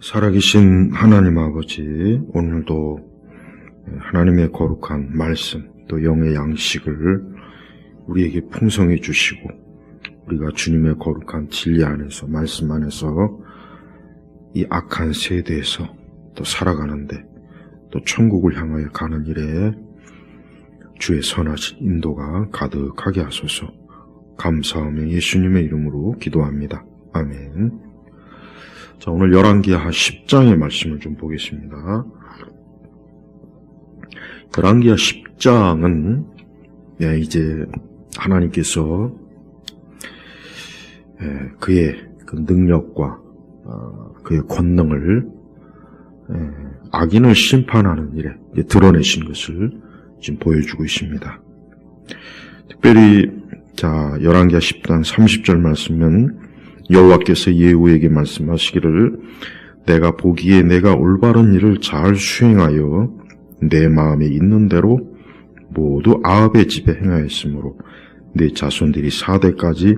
살아계신 하나님 아버지, 오늘도 하나님의 거룩한 말씀, 또 영의 양식을 우리에게 풍성해 주시고, 우리가 주님의 거룩한 진리 안에서, 말씀 안에서 이 악한 세대에서 또 살아가는데, 또 천국을 향하여 가는 일에 주의 선하신 인도가 가득하게 하소서. 감사하며 예수님의 이름으로 기도합니다. 아멘. 자, 오늘 열왕기하 10장의 말씀을 좀 보겠습니다. 열왕기하 10장은 이제 하나님께서 그의 그 능력과 그의 권능을 악인을 심판하는 일에 드러내신 것을 지금 보여주고 있습니다. 특별히 자, 열왕기하 10장 30절 말씀은 여호와께서 예후에게 말씀하시기를 내가 보기에 내가 올바른 일을 잘 수행하여 내 마음에 있는 대로 모두 아합의 집에 행하였으므로 내 자손들이 4대까지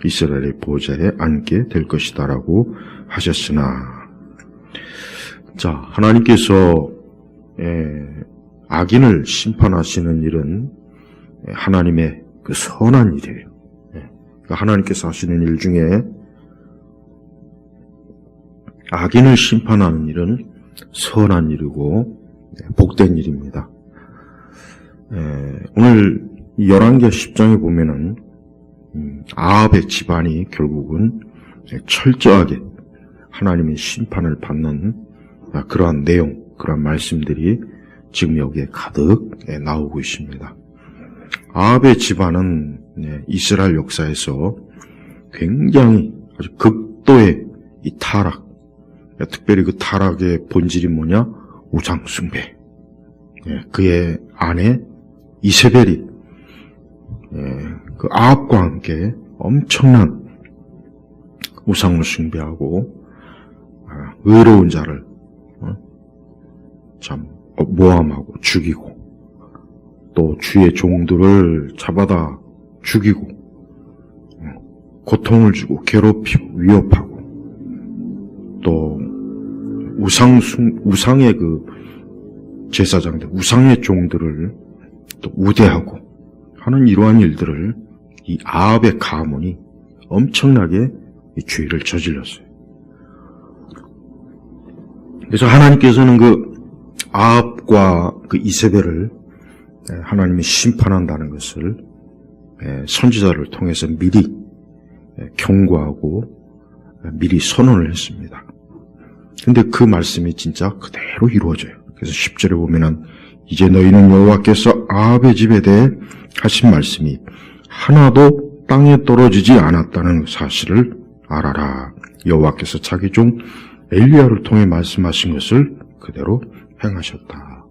이스라엘의 보좌에 앉게 될 것이다 라고 하셨으나, 자, 하나님께서 악인을 심판하시는 일은 하나님의 그 선한 일이에요. 그러니까 하나님께서 하시는 일 중에 악인을 심판하는 일은 선한 일이고 복된 일입니다. 오늘 열왕기하 10장에 보면은 아합의 집안이 결국은 철저하게 하나님의 심판을 받는 그러한 내용, 그러한 말씀들이 지금 여기에 가득 나오고 있습니다. 아합의 집안은 이스라엘 역사에서 굉장히 아주 극도의 이 타락, 특별히 그 타락의 본질이 뭐냐? 우상숭배. 그의 아내 이세벨이 그 아합과 함께 엄청난 우상을 숭배하고 의로운 자를 참 모함하고 죽이고, 또 주의 종들을 잡아다 죽이고 고통을 주고 괴롭히고 위협하고, 또 우상의 그 제사장들, 우상의 종들을 또 우대하고 하는 이러한 일들을 이 아합의 가문이 엄청나게 이 죄를 저질렀어요. 그래서 하나님께서는 그 아합과 그 이세벨을 하나님이 심판한다는 것을 선지자를 통해서 미리 경고하고 미리 선언을 했습니다. 근데 그 말씀이 진짜 그대로 이루어져요. 그래서 10절에 보면은 이제 너희는 여호와께서 아합의 집에 대해 하신 말씀이 하나도 땅에 떨어지지 않았다는 사실을 알아라. 여호와께서 자기 종 엘리야를 통해 말씀하신 것을 그대로 행하셨다.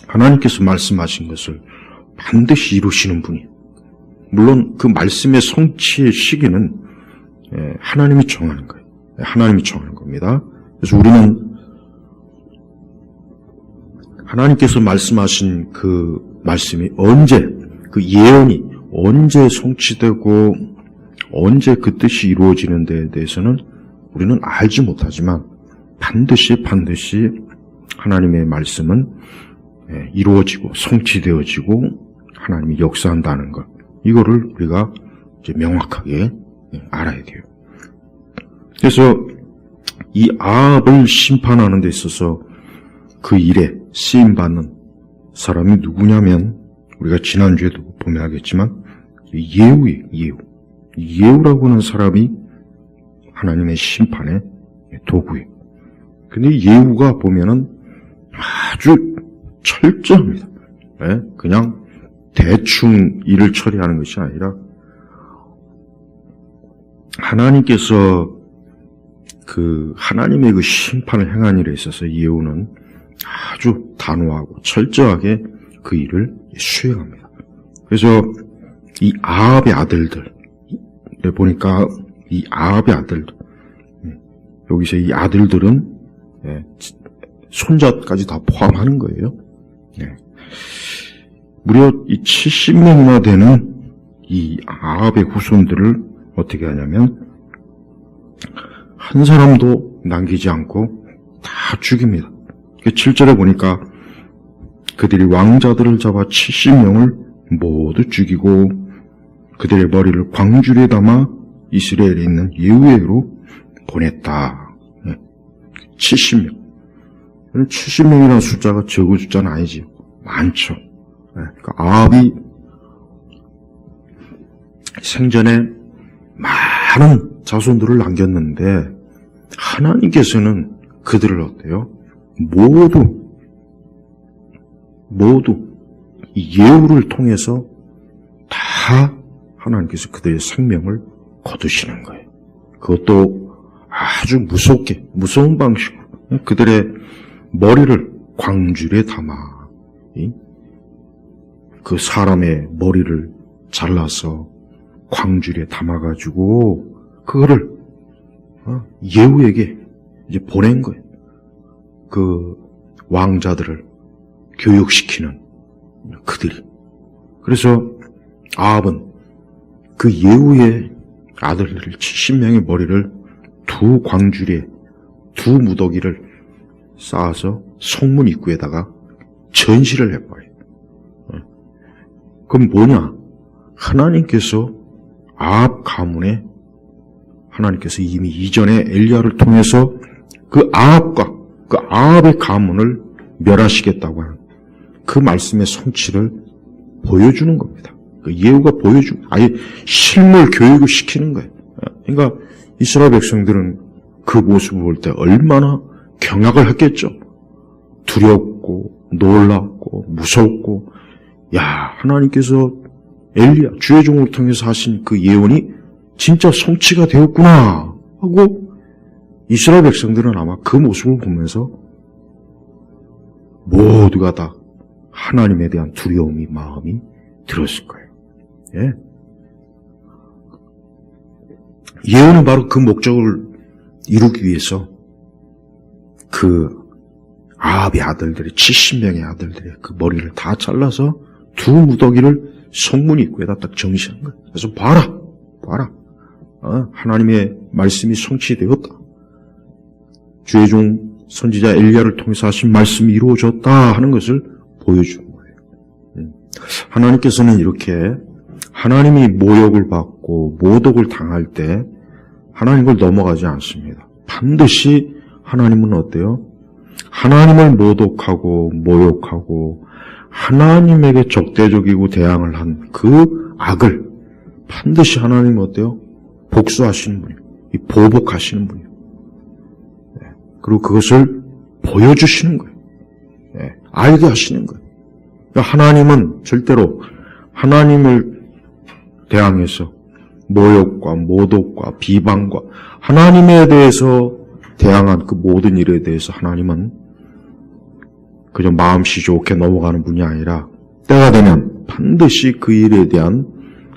하나님께서 말씀하신 것을 반드시 이루시는 분이에요. 물론 그 말씀의 성취의 시기는 하나님이 정하는 거예요. 하나님이 정하는 겁니다. 그래서 우리는 하나님께서 말씀하신 그 말씀이 언제, 그 예언이 언제 성취되고 언제 그 뜻이 이루어지는 데에 대해서는 우리는 알지 못하지만 반드시 하나님의 말씀은 이루어지고 성취되어지고 하나님이 역사한다는 것, 이거를 우리가 이제 명확하게 알아야 돼요. 그래서 이 아합을 심판하는 데 있어서 그 일에 쓰임받는 사람이 누구냐면, 우리가 지난주에도 보면 알겠지만 예후예요. 예후라고 하는 사람이 하나님의 심판의 도구예요. 근데 예후가 보면은 아주 철저합니다. 그냥 대충 일을 처리하는 것이 아니라 하나님께서 하나님의 그 심판을 행한 일에 있어서 예후는 아주 단호하고 철저하게 그 일을 수행합니다. 그래서 이 아합의 아들들, 보니까 이 아합의 아들들, 여기서 이 아들들은 손자까지 다 포함하는 거예요. 무려 이 70명이나 되는 이 아합의 후손들을 어떻게 하냐면 한 사람도 남기지 않고 다 죽입니다. 7절에 보니까 그들이 왕자들을 잡아 70명을 모두 죽이고 그들의 머리를 광주리에 담아 이스라엘에 있는 예후에로 보냈다. 70명. 70명이라는 숫자가 적은 숫자는 아니지. 많죠. 그러니까 아합이 생전에 많은 자손들을 남겼는데 하나님께서는 그들을 어때요? 모두 이 예후를 통해서 다 하나님께서 그들의 생명을 거두시는 거예요. 그것도 아주 무서운 방식으로 그들의 머리를 광주리에 담아 그 사람의 머리를 잘라서 광주리에 담아가지고 그거를 예후에게 이제 보낸 거예요. 그 왕자들을 교육시키는 그들이. 그래서 아합은 그 예후의 아들들 70명의 머리를 두 광주리에 두 무더기를 쌓아서 성문 입구에다가 전시를 해버려요. 그럼 뭐냐? 하나님께서 아합 가문에 하나님께서 이미 이전에 엘리야를 통해서 그 아합의 가문을 멸하시겠다고 하는 그 말씀의 성취를 보여주는 겁니다. 그 예후가 아예 실물 교육을 시키는 거예요. 그러니까 이스라엘 백성들은 그 모습을 볼 때 얼마나 경악을 했겠죠. 두렵고 놀랍고 무섭고 하나님께서 엘리야 주의 종을 통해서 하신 그 예언이 진짜 성취가 되었구나 하고 이스라엘 백성들은 아마 그 모습을 보면서 모두가 다 하나님에 대한 마음이 들었을 거예요. 예언은 바로 그 목적을 이루기 위해서 그 아합의 아들들이 70명의 아들들의 그 머리를 다 잘라서 두 무더기를 성문 입구에다 딱 정시한 거예요. 그래서 봐라. 하나님의 말씀이 성취되었다. 주의 종 선지자 엘리야를 통해서 하신 말씀이 이루어졌다 하는 것을 보여주는 거예요. 하나님께서는 이렇게 하나님이 모욕을 받고 모독을 당할 때 하나님을 넘어가지 않습니다. 반드시 하나님은 어때요? 하나님을 모독하고 모욕하고 하나님에게 적대적이고 대항을 한 그 악을 반드시 하나님은 어때요? 복수하시는 분이에요. 보복하시는 분이에요. 그리고 그것을 보여주시는 거예요. 알게 하시는 거예요. 그러니까 하나님은 절대로 하나님을 대항해서 모욕과 모독과 비방과 하나님에 대해서 대항한 그 모든 일에 대해서 하나님은 그저 마음씨 좋게 넘어가는 분이 아니라 때가 되면 반드시 그 일에 대한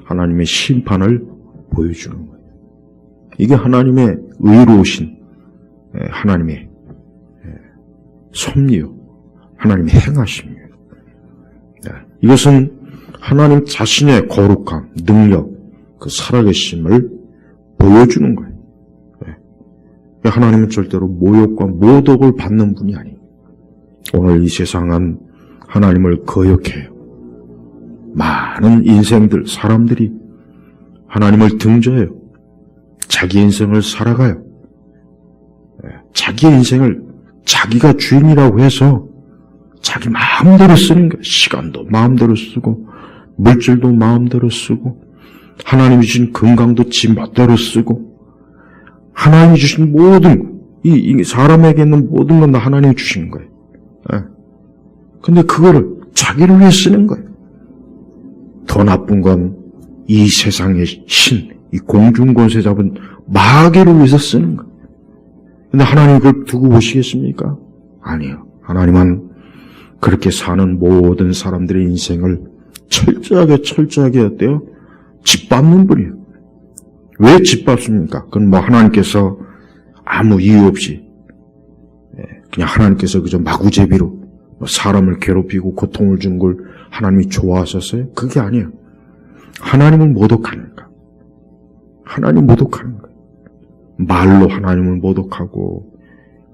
하나님의 심판을 보여주는 거예요. 이게 하나님의 의로우신 하나님의 섭리요, 하나님의 행하심이에요. 이것은 하나님 자신의 거룩함, 능력, 그 살아계심을 보여주는 거예요. 하나님은 절대로 모욕과 모독을 받는 분이 아니에요. 오늘 이 세상은 하나님을 거역해요. 많은 인생들, 사람들이 하나님을 등져해요. 자기 인생을 살아가요. 자기 인생을 자기가 주인이라고 해서 자기 마음대로 쓰는 거예요. 시간도 마음대로 쓰고 물질도 마음대로 쓰고 하나님이 주신 건강도 지 멋대로 쓰고 하나님이 주신 모든 이 사람에게 있는 모든 건 다 하나님이 주신 거예요. 근데 그거를 자기를 위해 쓰는 거예요. 더 나쁜 건 이 세상의 신, 이 공중권세 잡은 마귀를 위해서 쓰는 거예요. 근데 하나님 그걸 두고 보시겠습니까? 아니요. 하나님은 그렇게 사는 모든 사람들의 인생을 철저하게 어때요? 짓밟는 분이에요. 왜 짓밟습니까? 그건 하나님께서 아무 이유 없이 그냥 하나님께서 그저 마구제비로 사람을 괴롭히고 고통을 준 걸 하나님이 좋아하셨어요? 그게 아니에요. 하나님을 모독하는 거. 하나님 모독하는 거예요. 말로 하나님을 모독하고,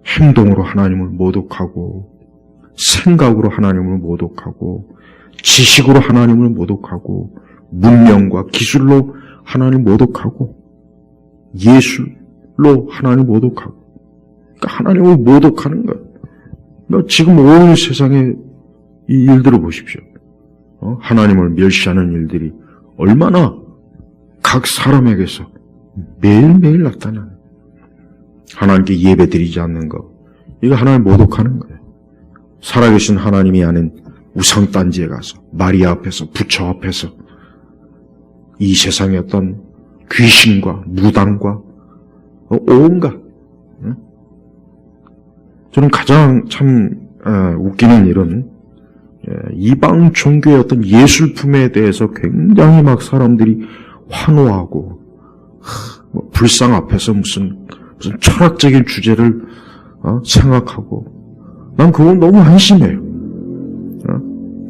행동으로 하나님을 모독하고, 생각으로 하나님을 모독하고, 지식으로 하나님을 모독하고, 문명과 기술로 하나님을 모독하고, 예술로 하나님을 모독하고, 그러니까 하나님을 모독하는 거예요. 그러니까 지금 온 세상에 이 일들을 보십시오. 하나님을 멸시하는 일들이 얼마나 각 사람에게서 매일매일 나타나는, 하나님께 예배드리지 않는 것, 이거 하나님 모독하는 거예요. 살아계신 하나님이 아닌 우상단지에 가서 마리아 앞에서, 부처 앞에서 이 세상의 어떤 귀신과 무당과 온갖, 저는 가장 참 웃기는 일은 이방 종교의 어떤 예술품에 대해서 굉장히 막 사람들이 환호하고, 불상 앞에서 무슨 철학적인 주제를 생각하고, 난 그건 너무 한심해요.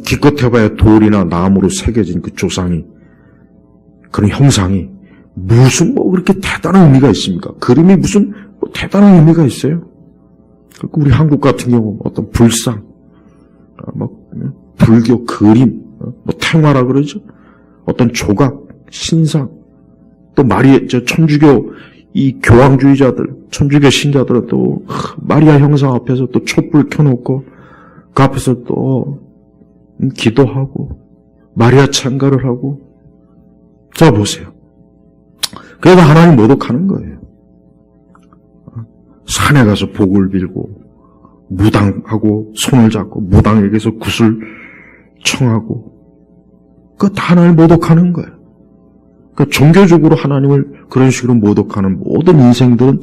기껏 해봐야 돌이나 나무로 새겨진 그 조상이, 그런 형상이 무슨 그렇게 대단한 의미가 있습니까? 그림이 무슨 대단한 의미가 있어요? 우리 한국 같은 경우 어떤 불상, 불교 그림, 탱화라 그러죠? 어떤 조각, 신상, 또 천주교 이 교황주의자들, 천주교 신자들은 또 마리아 형상 앞에서 또 촛불 켜놓고 그 앞에서 또 기도하고 마리아 찬가를 하고. 자, 보세요. 그래서 하나님 모독하는 거예요. 산에 가서 복을 빌고 무당하고 손을 잡고 무당에게서 굿을 청하고, 그거 다 하나님 모독하는 거예요. 그러니까 종교적으로 하나님을 그런 식으로 모독하는 모든 인생들은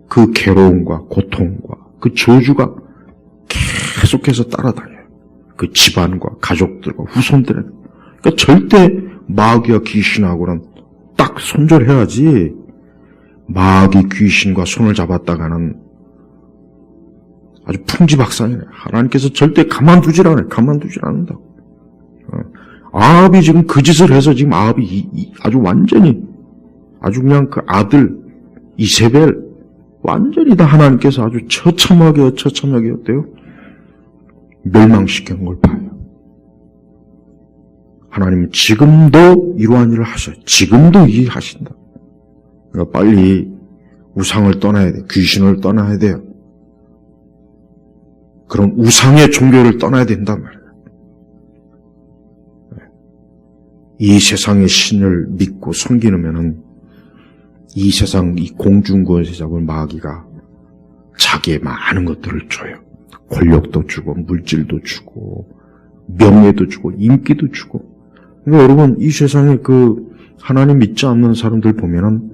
그 괴로움과 고통과 그 저주가 계속해서 따라다녀요. 그 집안과 가족들과 후손들에게. 그러니까 절대 마귀와 귀신하고는 딱 손절해야지, 마귀 귀신과 손을 잡았다가는 아주 풍지박산이네. 하나님께서 절대 가만두질 않는다고. 아합이 지금 그 짓을 해서 지금 아합이 아주 완전히, 아주 그냥 그 아들 이세벨 완전히 다 하나님께서 아주 처참하게 어때요? 멸망시킨 걸 봐요. 하나님은 지금도 이러한 일을 하셔요. 지금도 이해하신다. 그러니까 빨리 우상을 떠나야 돼요. 귀신을 떠나야 돼요. 그런 우상의 종교를 떠나야 된단 말이에요. 이 세상의 신을 믿고 섬기면은 이 세상 이 공중권세 잡은 마귀가 자기의 많은 것들을 줘요. 권력도 주고 물질도 주고 명예도 주고 인기도 주고. 그러니까 여러분, 이 세상에 그 하나님 믿지 않는 사람들 보면은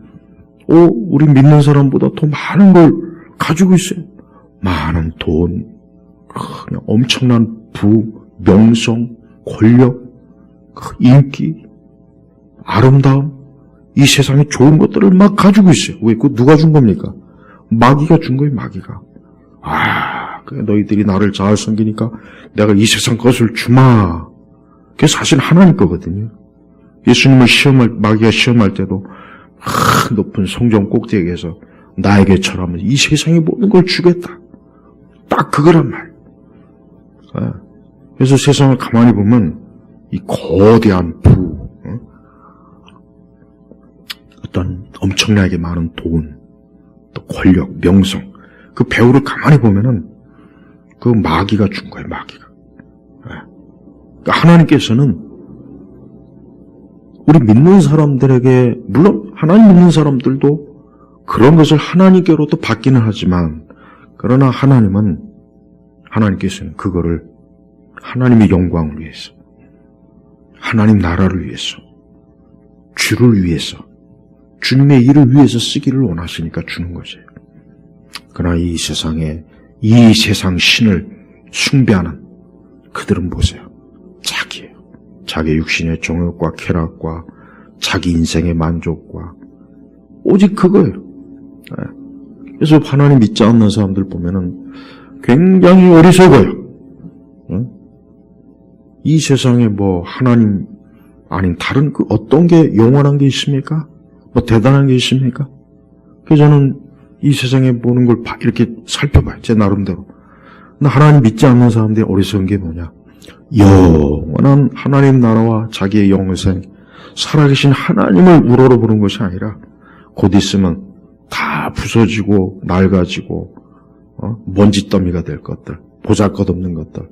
우리 믿는 사람보다 더 많은 걸 가지고 있어요. 많은 돈, 그냥 엄청난 부, 명성, 권력, 인기, 아름다움, 이 세상에 좋은 것들을 막 가지고 있어요. 왜? 그거 누가 준 겁니까? 마귀가 준 거예요, 마귀가. 너희들이 나를 잘 섬기니까 내가 이 세상 것을 주마. 그게 사실 하나님 거거든요. 예수님을 마귀가 시험할 때도 높은 성전 꼭대기에서 나에게 절하면 이 세상의 모든 걸 주겠다. 딱 그거란 말. 그래서 세상을 가만히 보면 이 거대한 부, 어떤 엄청나게 많은 돈, 또 권력, 명성, 그 배후를 가만히 보면은 그 마귀가 준 거예요, 마귀가. 그러니까 하나님께서는 우리 믿는 사람들에게, 물론 하나님 믿는 사람들도 그런 것을 하나님께로도 받기는 하지만, 그러나 하나님께서는 그거를 하나님의 영광을 위해서, 하나님 나라를 위해서, 주를 위해서, 주님의 일을 위해서 쓰기를 원하시니까 주는 거죠. 그러나 이 세상 신을 숭배하는 그들은 보세요. 자기예요. 자기 육신의 정욕과 쾌락과 자기 인생의 만족과 오직 그거예요. 그래서 하나님 믿지 않는 사람들 보면은 굉장히 어리석어요. 이 세상에 하나님 아닌 다른 그 어떤 게 영원한 게 있습니까? 대단한 게 있습니까? 그래서 저는 이 세상에 보는 걸 이렇게 살펴봐요. 제 나름대로. 근데 하나님 믿지 않는 사람들이 어리석은 게 뭐냐? 영원한 하나님 나라와 자기의 영생, 살아계신 하나님을 우러러보는 것이 아니라 곧 있으면 다 부서지고 낡아지고 먼지 더미가 될 것들, 보잘것없는 것들,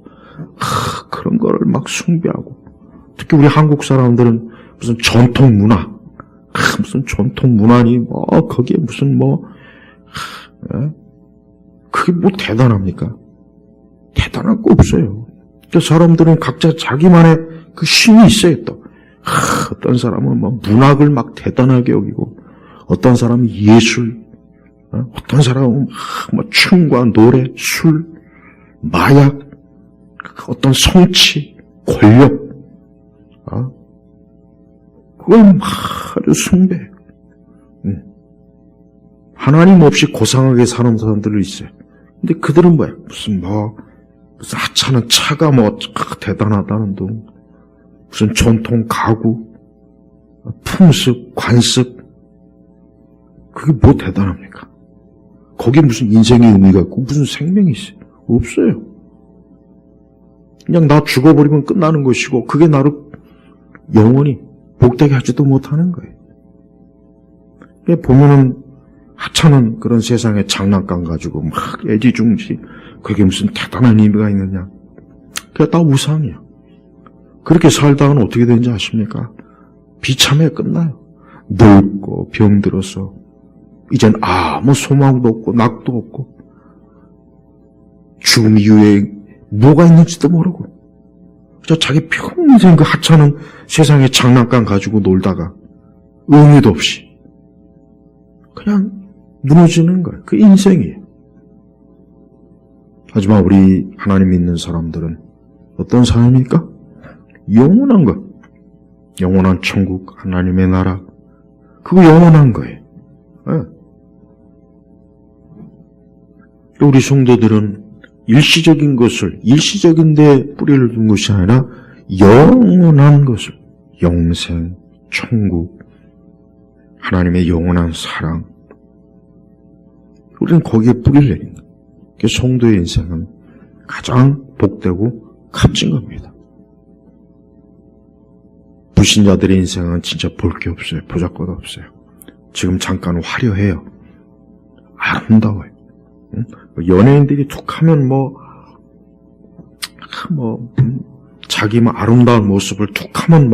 그런 거를 막 숭배하고, 특히 우리 한국 사람들은 무슨 전통 문화, 무슨 전통 문화니 거기에 무슨 그게 뭐 대단합니까? 대단한 거 없어요. 사람들은 각자 자기만의 그 신이 있어요, 또. 어떤 사람은 문학을 막 대단하게 여기고, 어떤 사람은 예술, 어떤 사람은 춤과 노래, 술, 마약, 어떤 성취, 권력, 그걸 아주 숭배. 하나님 없이 고상하게 사는 사람들이 있어요. 근데 그들은 뭐야? 무슨 하찮은 차가 대단하다는 둥, 무슨 전통 가구, 풍습, 관습, 그게 뭐 대단합니까? 거기에 무슨 인생의 의미가 있고 무슨 생명이 있어요? 없어요. 그냥 나 죽어버리면 끝나는 것이고 그게 나를 영원히 복되게 하지도 못하는 거예요. 보면은 하찮은 그런 세상의 장난감 가지고 막 애지중지, 그게 무슨 대단한 의미가 있느냐? 그게 다 우상이야. 그렇게 살다가는 어떻게 되는지 아십니까? 비참해 끝나요. 늙고 병들어서 이젠 아무 소망도 없고 낙도 없고 죽음 이후에 뭐가 있는지도 모르고 자기 평생 그 하찮은 세상의 장난감 가지고 놀다가 의미도 없이 그냥 무너지는 거예요. 그 인생이에요. 하지만 우리 하나님 믿는 사람들은 어떤 사람입니까? 영원한 것, 영원한 천국, 하나님의 나라, 그거 영원한 거예요. 우리 성도들은 일시적인 것을, 일시적인 데 뿌리를 둔 것이 아니라 영원한 것을, 영생, 천국, 하나님의 영원한 사랑, 우리는 거기에 뿌리를 내린 거예요. 그래서 성도의 인생은 가장 복되고 값진 겁니다. 불신자들의 인생은 진짜 볼 게 없어요. 보잘것 없어요. 지금 잠깐 화려해요. 아름다워요. 연예인들이 툭하면 자기 아름다운 모습을 툭하면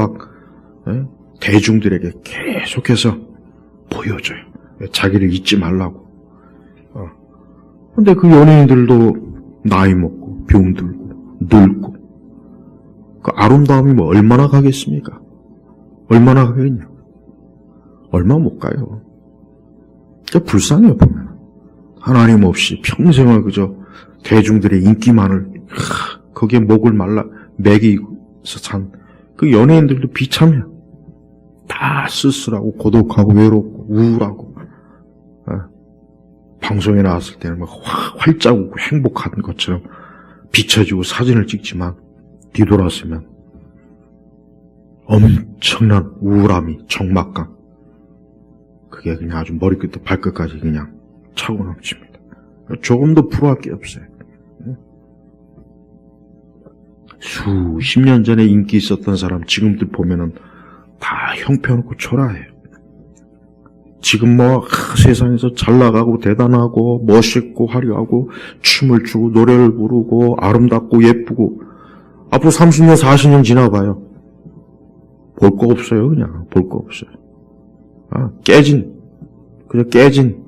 대중들에게 계속해서 보여줘요. 자기를 잊지 말라고. 근데 그 연예인들도 나이 먹고 병들고 늙고 그 아름다움이 얼마나 가겠습니까? 얼마나 가겠냐? 얼마 못 가요. 불쌍해요, 보면. 하나님 없이 평생을 그저 대중들의 인기만을 거기에 목을 매기서 산 그 연예인들도 비참해요. 다 쓸쓸하고 고독하고 외롭고 우울하고 방송에 나왔을 때는 활짝 웃고 행복한 것처럼 비춰지고 사진을 찍지만 뒤돌아서면 엄청난 우울함이, 적막감, 그게 그냥 아주 머리끝부터 발끝까지 그냥 차고 넘칩니다. 조금도 불화할 게 없어요. 수십 년 전에 인기 있었던 사람 지금들 보면은 다 형편없고 초라해요. 지금 세상에서 잘 나가고 대단하고 멋있고 화려하고 춤을 추고 노래를 부르고 아름답고 예쁘고 앞으로 30년 40년 지나봐요. 볼 거 없어요. 그냥 볼 거 없어요. 그냥 깨진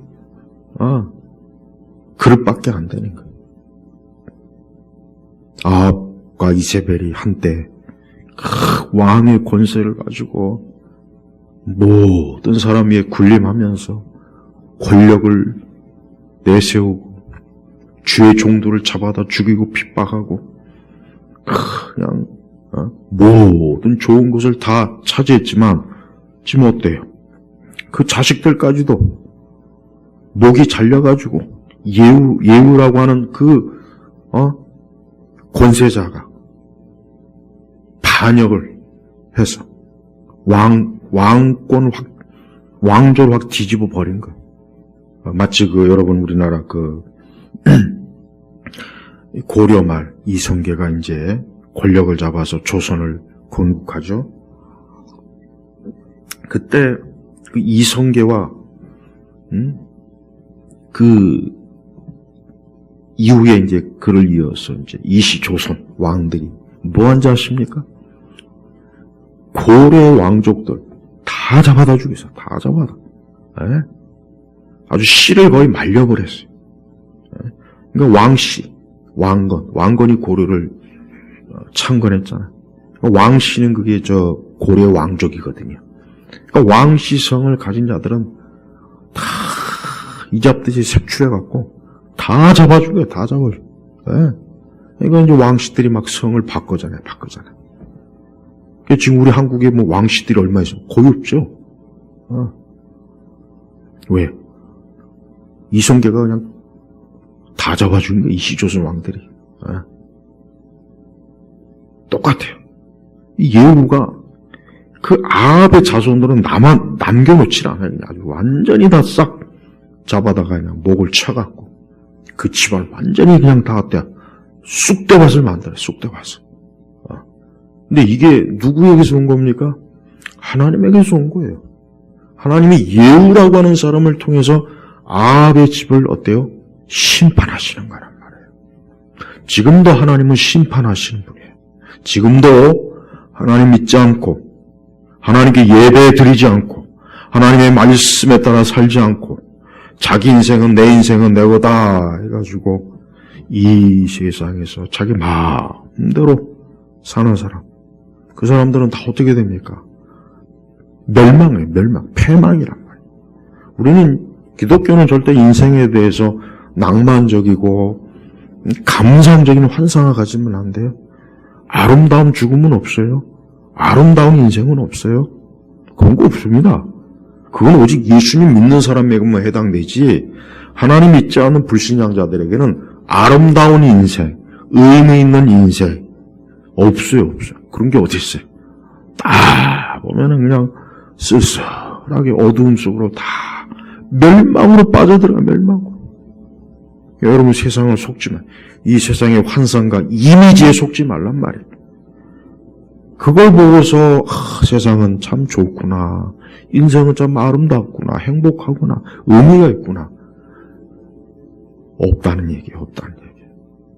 그릇밖에 안 되는 거예요. 아합과 이세벨이 한때 왕의 권세를 가지고 모든 사람 위에 군림하면서 권력을 내세우고 주의 종들을 잡아다 죽이고 핍박하고 그냥 모든 좋은 것을 다 차지했지만 지금 어때요? 그 자식들까지도 목이 잘려가지고 예후라고 하는 그 권세자가 반역을 해서 왕조를 확 뒤집어 버린 거예요. 마치 여러분 우리나라 고려 말 이성계가 이제 권력을 잡아서 조선을 건국하죠. 그때 이성계와 이후에 이제 그를 이어서 이제 이시조선 왕들이 뭐 한지 아십니까? 고려 왕족들 다 잡아다 죽였어요. 다 잡아다. 예? 아주 씨를 거의 말려버렸어요. 예? 그러니까 왕씨, 왕건이 고려를 창건했잖아요. 그러니까 왕씨는 그게 고려 왕족이거든요. 그러니까 왕씨성을 가진 자들은 다 이잡듯이 색출해갖고 다 잡아 죽여요. 다 잡아 죽여요. 예? 그러니까 이제 왕씨들이 막 성을 바꾸잖아요. 지금 우리 한국에 뭐 왕씨들이 얼마 있어요? 거의 없죠. 왜? 이성계가 그냥 다 잡아 죽인 거예요. 이시조선 왕들이. 똑같아요. 이 예후가 그 아합의 자손들은 남겨놓질 않아요. 아주 완전히 다 싹 잡아다가 그냥 목을 쳐갖고 그 집안 완전히 그냥 다 쑥대밭을 만들어요. 쑥대밭을. 근데 이게 누구에게서 온 겁니까? 하나님에게서 온 거예요. 하나님이 예후라고 하는 사람을 통해서 아합의 집을 어때요? 심판하시는 거란 말이에요. 지금도 하나님은 심판하시는 분이에요. 지금도 하나님 믿지 않고 하나님께 예배 드리지 않고 하나님의 말씀에 따라 살지 않고 자기 인생은 내 인생은 내 거다 해가지고 이 세상에서 자기 마음대로 사는 사람, 그 사람들은 다 어떻게 됩니까? 멸망이에요. 패망이란 말이에요. 우리는 기독교는 절대 인생에 대해서 낭만적이고 감상적인 환상을 가지면 안 돼요. 아름다운 죽음은 없어요. 아름다운 인생은 없어요. 그런 거 없습니다. 그건 오직 예수님 믿는 사람에게만 해당되지 하나님 믿지 않는 불신앙자들에게는 아름다운 인생, 의미 있는 인생 없어요. 그런 게 어디 있어요? 다 보면은 그냥 쓸쓸하게 어두움 속으로 다 멸망으로 빠져들어가 멸망으로. 여러분 세상을 속지 마. 이 세상의 환상과 이미지에 속지 말란 말이에요. 그걸 보고서 세상은 참 좋구나. 인생은 참 아름답구나. 행복하구나. 의미가 있구나. 없다는 얘기예요.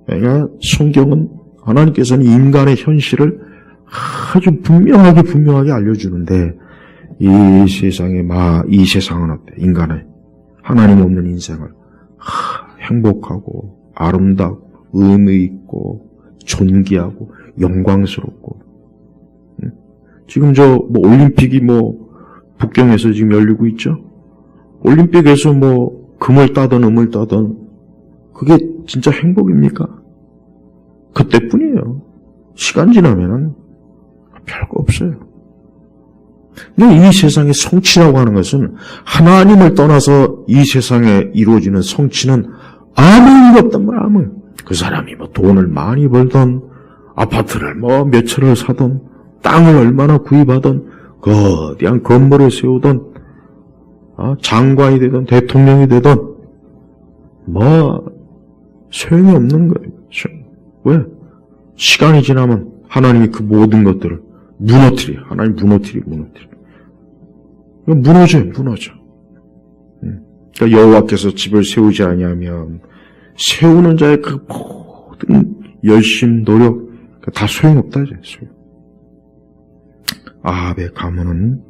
그러니까 성경은 하나님께서는 인간의 현실을 아주 분명하게 알려주는데 이 세상은 어때? 인간의 하나님 없는 인생을 행복하고 아름답고 의미 있고 존귀하고 영광스럽고 지금 올림픽이 북경에서 지금 열리고 있죠? 올림픽에서 금을 따든 음을 따든 그게 진짜 행복입니까? 그때뿐이에요. 시간 지나면은 별거 없어요. 근데 이 세상의 성취라고 하는 것은 하나님을 떠나서 이 세상에 이루어지는 성취는 아무 의미가 없단 말이에요. 아무. 그 사람이 돈을 많이 벌던 아파트를 몇 채를 사던 땅을 얼마나 구입하던 거대한 건물을 세우던 장관이 되던 대통령이 되던 소용이 없는 거예요. 왜? 시간이 지나면 하나님이 그 모든 것들을 무너뜨려. 하나님 무너뜨려. 무너져. 그러니까 여호와께서 집을 세우지 아니하면 세우는 자의 그 모든 열심, 노력 다 소용없다 이제. 아합의 가문은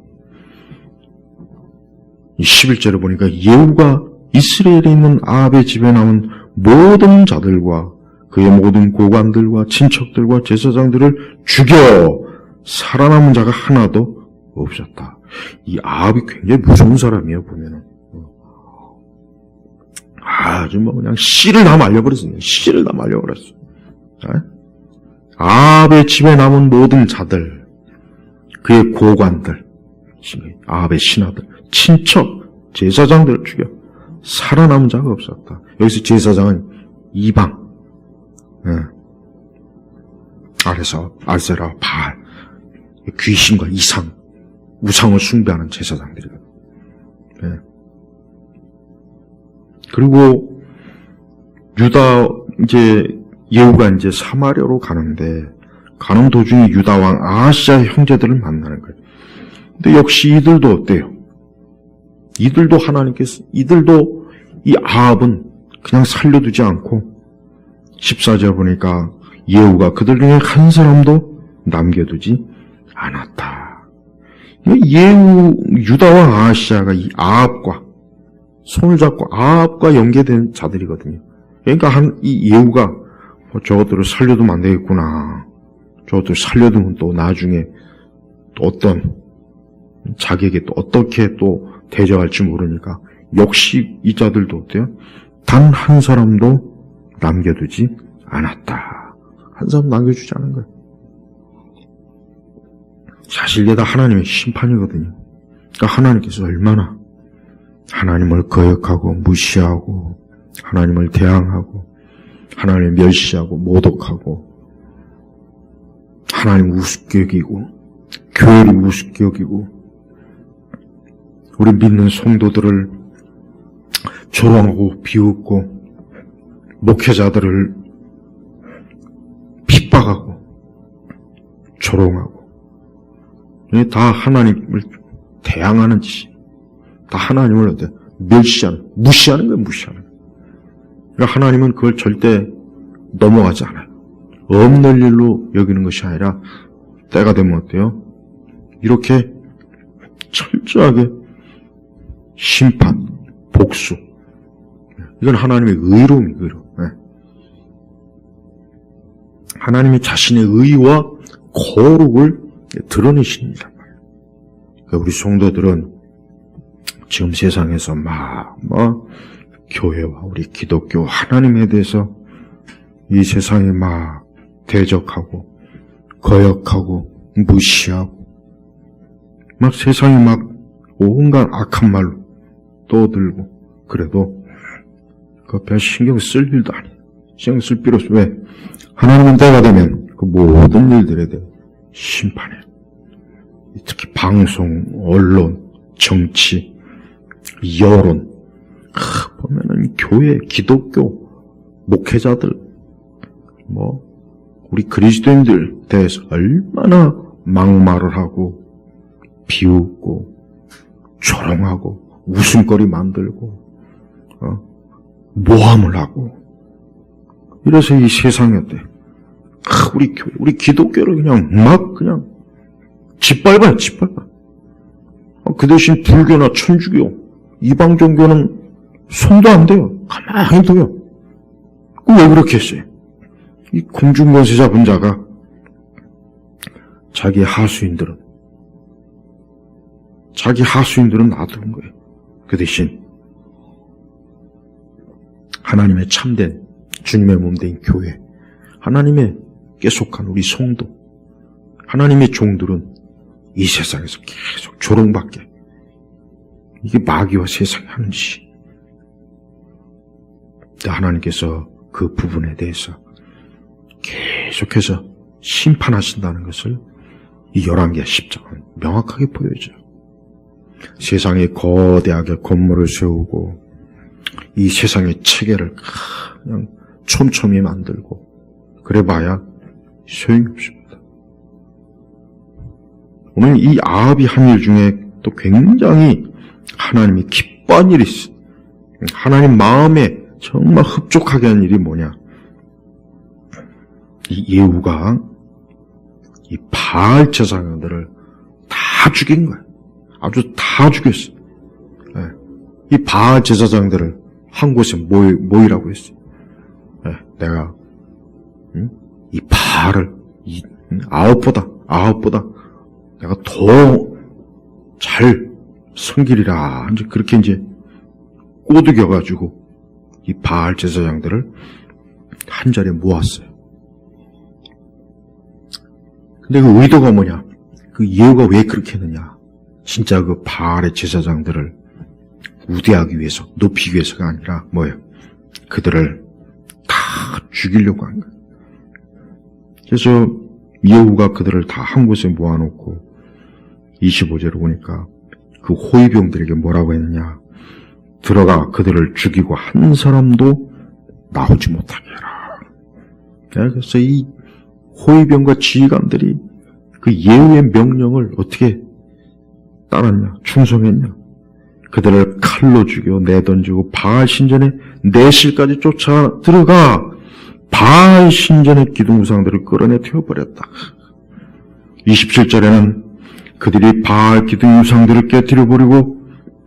11절을 보니까 예후가 이스라엘에 있는 아합의 집에 남은 모든 자들과 그의 모든 고관들과 친척들과 제사장들을 죽여 살아남은 자가 하나도 없었다. 이 아합이 굉장히 무서운 사람이에요. 보면은 아주 그냥 씨를 다 말려버렸어요. 아합의 집에 남은 모든 자들, 그의 고관들, 아합의 신하들, 친척, 제사장들을 죽여 살아남은 자가 없었다. 여기서 제사장은 이방, 아세라, 바알, 귀신과 이상, 우상을 숭배하는 제사장들이거든요. 그리고 예후가 이제 사마리아로 가는데, 가는 도중에 유다 왕 아하시아의 형제들을 만나는 거예요. 근데 역시 이들도 어때요? 이들도 이 아합은 그냥 살려두지 않고, 14절 보니까 예후가 그들 중에 한 사람도 남겨두지 않았다. 유다 왕 아하시아가 이 아합과 손을 잡고 아합과 연계된 자들이거든요. 그러니까 이 예후가 저것들을 살려두면 안 되겠구나. 저것들 살려두면 또 나중에 또 어떤 자기에게 또 어떻게 또 대적할지 모르니까 역시 이 자들도 어때요? 단 한 사람도 남겨두지 않았다. 한 사람 남겨주지 않은 거예요. 사실 이게 다 하나님의 심판이거든요. 그러니까 하나님께서 얼마나 하나님을 거역하고 무시하고 하나님을 대항하고 하나님을 멸시하고 모독하고 하나님 우습게 여기고 교회를 우습게 여기고 우리 믿는 성도들을 조롱하고 비웃고 목회자들을 핍박하고 조롱하고 이게 다 하나님을 대항하는 짓이 다 하나님을 무시하는 거예요. 무시하는 거예요. 그러니까 하나님은 그걸 절대 넘어가지 않아요. 없는 일로 여기는 것이 아니라 때가 되면 어때요? 이렇게 철저하게 심판, 복수. 이건 하나님의 의로움이에요. 의로움. 네. 하나님이 자신의 의와 거룩을 드러내시는 일이란 말이에요. 그러니까 우리 성도들은 지금 세상에서 교회와 우리 기독교 하나님에 대해서 이 세상에 대적하고 거역하고 무시하고 세상에 온갖 악한 말로 떠들고 그래도 그 별 신경 쓸 일도 아니에요. 신경 쓸 필요 없어요. 왜? 하나님은 때가 되면 그 모든 일들에 대해 심판해요. 특히 방송, 언론, 정치, 여론 보면은 교회, 기독교, 목회자들 우리 그리스도인들 대해서 얼마나 막말을 하고 비웃고 조롱하고 웃음거리 만들고 모함을 하고 이래서 이 세상에 어때? 우리 교회, 우리 기독교를 그냥 짓밟아요. 그 대신 불교나 천주교, 이방 종교는 손도 안 돼요. 가만히 둬요. 왜 그렇게 했어요? 이 공중권세 잡은 자가 자기 하수인들은 놔두는 거예요. 그 대신 하나님의 참된 주님의 몸된 교회, 하나님의 깨속한 우리 성도, 하나님의 종들은 이 세상에서 계속 조롱받게. 이게 마귀와 세상이 하는 짓이. 하나님께서 그 부분에 대해서 계속해서 심판하신다는 것을 이 열왕기하 10장은 명확하게 보여줘요. 세상에 거대하게 건물을 세우고 이 세상의 체계를 그냥 촘촘히 만들고 그래봐야 소용이 없습니다. 오늘 이 아합이 한 일 중에 또 굉장히 하나님이 기뻐한 일이 있어요. 하나님 마음에 정말 흡족하게 한 일이 뭐냐? 이 예후가 이 바알 제사장들을 다 죽인 거예요. 아주 다 죽였어요. 이 바알 제사장들을 한 곳에 모이라고 했어요. 내가 이 바알을 아합보다 내가 더 잘 섬기리라. 이제 그렇게 꼬드겨가지고 이 바알 제사장들을 한 자리에 모았어요. 근데 그 의도가 뭐냐? 그 예후가 왜 그렇게 했느냐? 진짜 그 바알의 제사장들을 우대하기 위해서, 높이기 위해서가 아니라 뭐예요? 그들을 다 죽이려고 한 거예요. 그래서 예후가 그들을 다 한 곳에 모아놓고 25절을 보니까 그 호위병들에게 뭐라고 했느냐? 들어가 그들을 죽이고 한 사람도 나오지 못하게 해라. 그래서 이 호위병과 지휘관들이 그 예후의 명령을 어떻게 따랐냐, 충성했냐. 그들을 칼로 죽여 내던지고 바알 신전에 내실까지 쫓아 들어가 바알 신전의 기둥우상들을 끌어내 태워버렸다. 27절에는 그들이 바알 기둥우상들을 깨뜨려버리고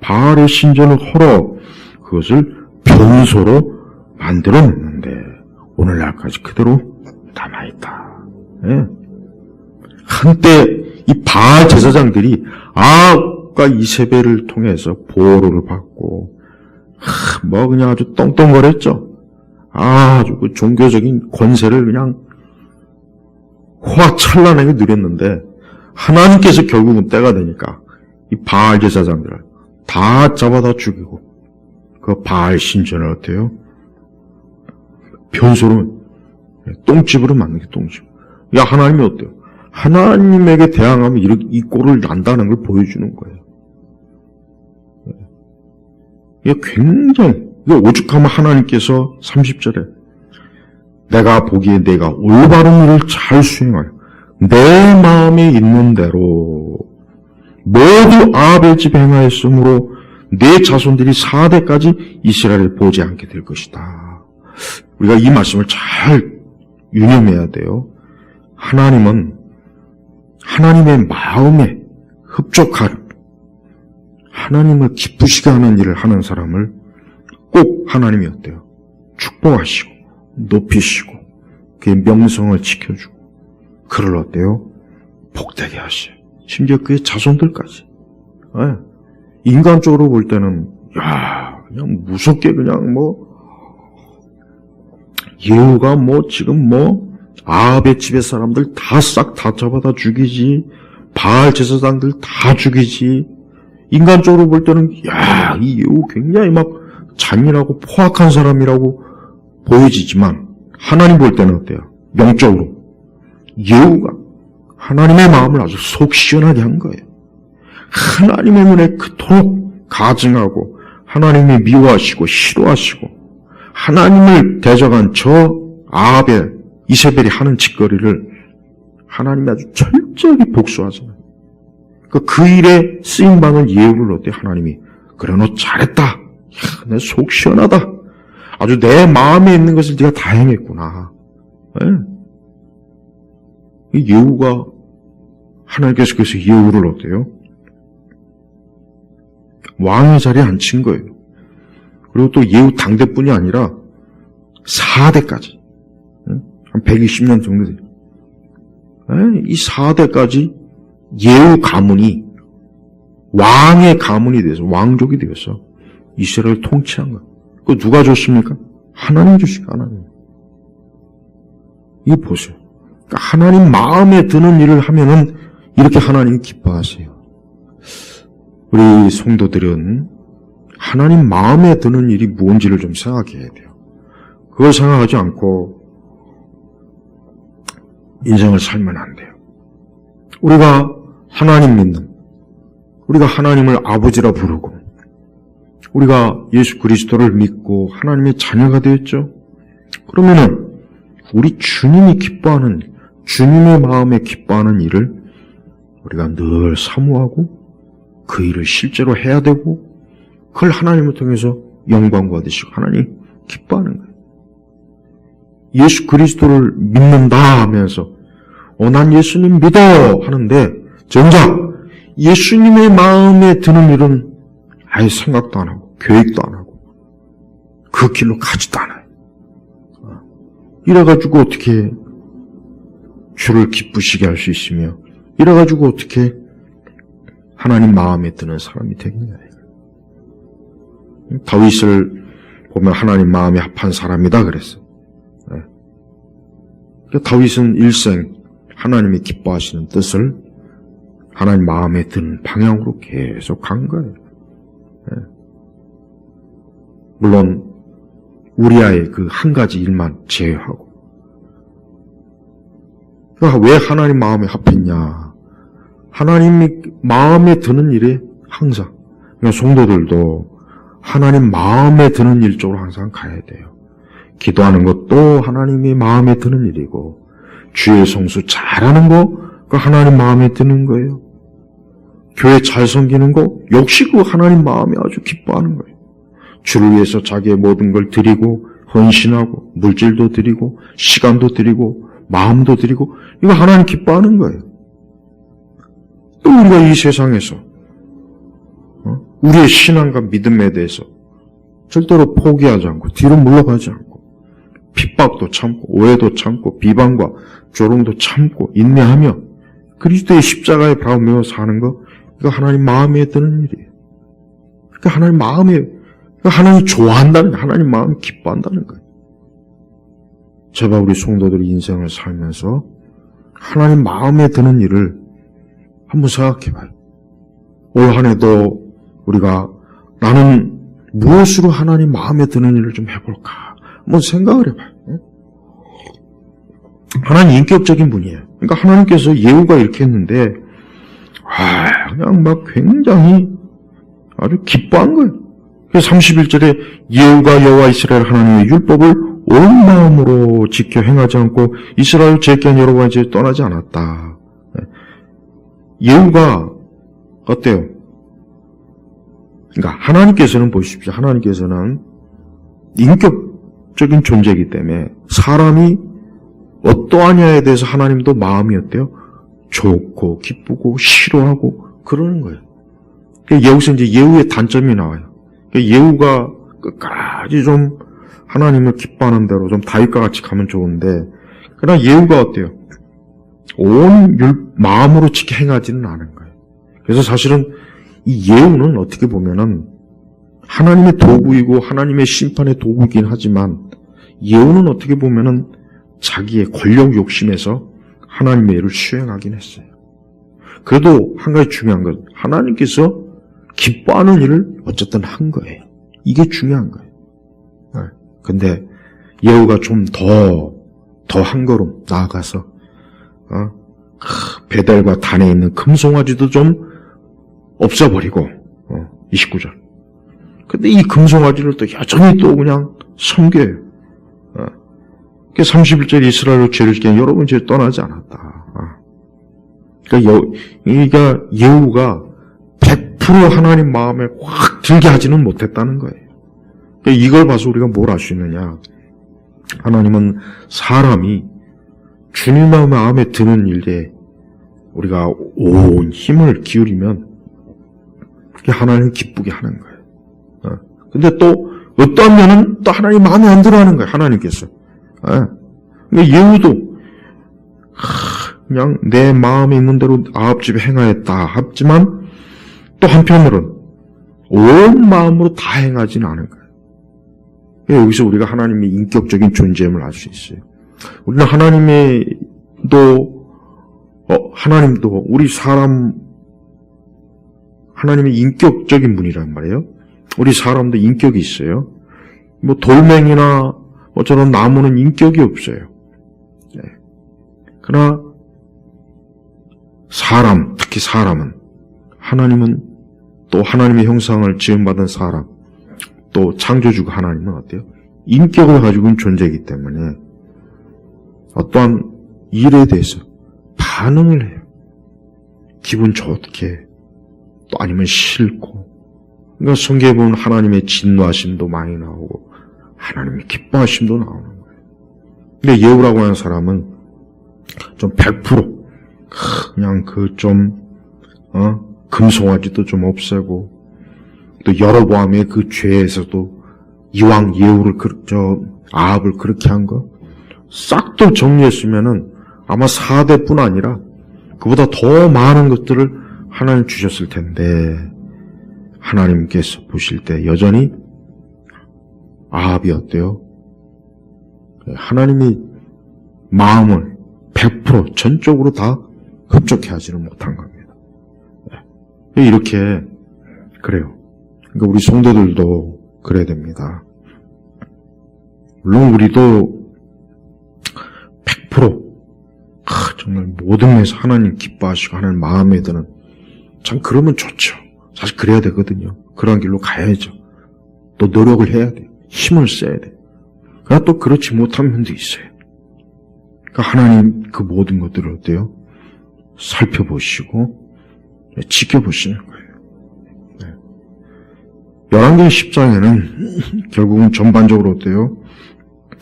바알의 신전을 헐어 그것을 변소로 만들어냈는데 오늘날까지 그대로 남아있다. 예. 한때 이 바알 제사장들이 아합과 이세벨을 통해서 보호를 받고 뭐 그냥 아주 떵떵거렸죠. 아주 그 종교적인 권세를 그냥 호화찬란하게 누렸는데 하나님께서 결국은 때가 되니까 이 바알 제사장들을 다 잡아다 죽이고 그 바알 신전을 어때요? 변소로 똥집으로 만든 게 똥집. 야, 하나님이 어때요? 하나님에게 대항하면 이 꼴을 난다는 걸 보여주는 거예요. 이게 굉장히, 이게 오죽하면 하나님께서 30절에 내가 보기에 내가 올바른 일을 잘 수행하여 내 마음에 있는 대로 모두 아합의 집에 행하였으므로 내 자손들이 4대까지 이스라엘을 보지 않게 될 것이다. 우리가 이 말씀을 잘 유념해야 돼요. 하나님은 하나님의 마음에 흡족한 하나님을 기쁘시게 하는 일을 하는 사람을 꼭 하나님이 어때요? 축복하시고 높이시고 그의 명성을 지켜주고 그를 어때요? 복되게 하셔요. 심지어 그의 자손들까지. 네. 인간적으로 볼 때는 그냥 무섭게 그냥 예후가 지금 아합의 집의 사람들 싹 다 잡아다 죽이지, 바알 제사장들 다 죽이지. 인간적으로 볼 때는 이 예후 굉장히 잔인하고 포악한 사람이라고 보여지지만 하나님 볼 때는 어때요? 영적으로 예후가 하나님의 마음을 아주 속 시원하게 한 거예요. 하나님의 눈에 그토록 가증하고 하나님이 미워하시고 싫어하시고 하나님을 대적한 저 아합의 이세벨이 하는 짓거리를 하나님이 아주 철저하게 복수하잖아요. 그 일에 쓰임받는 예후를 어때 하나님이 그래 너 잘했다. 내 속 시원하다. 아주 내 마음에 있는 것을 네가 다 행했구나. 네. 이 예후가 하나님께서 그래서 예후를 어때요? 왕의 자리에 앉힌 거예요. 그리고 또 예후 당대뿐이 아니라 4대까지 한 120년 정도 돼요. 이 4대까지 예후 가문이 왕의 가문이 돼서 왕족이 되어서 이스라엘을 통치한 거예요. 그거 누가 줬습니까? 하나님 주시고 하나님. 이거 보세요. 그러니까 하나님 마음에 드는 일을 하면은 이렇게 하나님이 기뻐하세요. 우리 성도들은 하나님 마음에 드는 일이 무엇인지를 좀 생각해야 돼요. 그걸 생각하지 않고 인생을 살면 안 돼요. 우리가 하나님 믿는, 우리가 하나님을 아버지라 부르고, 우리가 예수 그리스도를 믿고 하나님의 자녀가 되었죠? 그러면은 우리 주님이 기뻐하는, 주님의 마음에 기뻐하는 일을 우리가 늘 사모하고 그 일을 실제로 해야 되고 그걸 하나님을 통해서 영광 받으시고 하나님 기뻐하는 거예요. 예수 그리스도를 믿는다 하면서 난 예수님 믿어 하는데 정작 예수님의 마음에 드는 일은 아예 생각도 안 하고 계획도 안 하고 그 길로 가지도 않아요. 이래가지고 어떻게 주를 기쁘시게 할 수 있으며 이래가지고 어떻게 하나님 마음에 드는 사람이 되겠냐. 다윗을 보면 하나님 마음에 합한 사람이다 그랬어요. 그러니까 다윗은 일생 하나님이 기뻐하시는 뜻을 하나님 마음에 드는 방향으로 계속 간 거예요. 물론 우리아의 그 한 가지 일만 제외하고. 그러니까 왜 하나님 마음에 합했냐? 하나님이 마음에 드는 일에 항상 그러니까 성도들도 하나님 마음에 드는 일 쪽으로 항상 가야 돼요. 기도하는 것도 하나님이 마음에 드는 일이고, 주의 성수 잘하는 거, 그 하나님 마음에 드는 거예요. 교회 잘 섬기는 거, 역시 그 하나님 마음에 아주 기뻐하는 거예요. 주를 위해서 자기의 모든 걸 드리고, 헌신하고, 물질도 드리고, 시간도 드리고, 마음도 드리고, 이거 하나님 기뻐하는 거예요. 또 우리가 이 세상에서 우리의 신앙과 믿음에 대해서 절대로 포기하지 않고 뒤로 물러가지 않고 핍박도 참고 오해도 참고 비방과 조롱도 참고 인내하며 그리스도의 십자가에 바라보며 사는 거, 이거 하나님 마음에 드는 일이에요. 그러니까 하나님 마음에, 하나님이 좋아한다는 거예요. 하나님 마음이 기뻐한다는 거예요. 제발 우리 성도들이 인생을 살면서 하나님 마음에 드는 일을 한번 생각해봐요. 올 한 해도 우리가 나는 무엇으로 하나님 마음에 드는 일을 좀 해볼까 한번 생각을 해봐요. 하나님 인격적인 분이에요. 그러니까 하나님께서 예후가 이렇게 했는데 그냥 막 굉장히 아주 기뻐한 거예요. 그래서 31절에 예후가 여호와 이스라엘 하나님의 율법을 온 마음으로 지켜 행하지 않고 이스라엘 제끼한 여호와의 떠나지 않았다. 예후가 어때요? 그러니까 하나님께서는 보십시오. 하나님께서는 인격적인 존재이기 때문에 사람이 어떠하냐에 대해서 하나님도 마음이 어때요? 좋고 기쁘고 싫어하고 그러는 거예요. 여기서 이제 예후의 단점이 나와요. 예후가 끝까지 좀 하나님을 기뻐하는 대로 좀 다윗과 같이 가면 좋은데, 그러나 예후가 어때요? 온 마음으로 지켜 행하지는 않은 거예요. 그래서 사실은 이 예후는 어떻게 보면은 하나님의 도구이고 하나님의 심판의 도구이긴 하지만, 예후는 어떻게 보면은 자기의 권력 욕심에서 하나님의 일을 수행하긴 했어요. 그래도 한 가지 중요한 건 하나님께서 기뻐하는 일을 어쨌든 한 거예요. 이게 중요한 거예요. 근데 예후가 좀 더 한 걸음 나아가서 베델과 단에 있는 금송아지도 좀 없애버리고 29절. 근데 이 금송아지를 또 여전히 또 그냥 섬겨요. 31절 이스라엘로 죄를 지게 여러분 죄 떠나지 않았다. 그러니까 예후가 100% 하나님 마음에 확 들게 하지는 못했다는 거예요. 그러니까 이걸 봐서 우리가 뭘 알 수 있느냐? 하나님은 사람이 주님의 마음에 드는 일에 우리가 온 힘을 기울이면 그게 하나님을 기쁘게 하는 거예요. 근데 또 어떠한 면은 또 하나님 마음에 안 들어하는 거예요. 하나님께서. 그러니까 예후도 그냥 내 마음에 있는 대로 아합 집에 행하였다 하지만 또 한편으로는 온 마음으로 다 행하지는 않은 거예요. 여기서 우리가 하나님의 인격적인 존재임을 알 수 있어요. 우리는 하나님도 우리 사람, 하나님의 인격적인 분이란 말이에요. 우리 사람도 인격이 있어요. 뭐 돌멩이나 저런 나무는 인격이 없어요. 그러나 사람, 특히 사람은, 하나님은 또 하나님의 형상을 지음받은 사람, 또 창조주가 하나님은 어때요? 인격을 가지고 있는 존재이기 때문에 어떠한 일에 대해서 반응을 해요. 기분 좋게, 또 아니면 싫고. 그러니까 성경에 보면 하나님의 진노하심도 많이 나오고 하나님의 기뻐하심도 나오는 거예요. 근데 예후라고 하는 사람은 좀 100% 그냥 금송아지도 좀 없애고, 또 여로보암의 그 죄에서도 이왕 예후를 아합을 그렇게 한 거 싹도 정리했으면은 아마 4대뿐 아니라 그보다 더 많은 것들을 하나님 주셨을 텐데, 하나님께서 보실 때 여전히 아합이 어때요? 하나님이 마음을 100% 전적으로 다 흡족해 하지는 못한 겁니다. 이렇게 그래요. 그러니까 우리 성도들도 그래야 됩니다. 물론 우리도 100% 정말 모든 면에서 하나님 기뻐하시고 하나님 마음에 드는, 참 그러면 좋죠. 사실 그래야 되거든요. 그런 길로 가야죠. 또 노력을 해야 돼요. 힘을 써야 돼요. 그러나 또 그렇지 못한 면도 있어요. 그러니까 하나님 그 모든 것들을 어때요? 살펴보시고 지켜보시는 거예요. 열왕기 10장에는 결국은 전반적으로 어때요?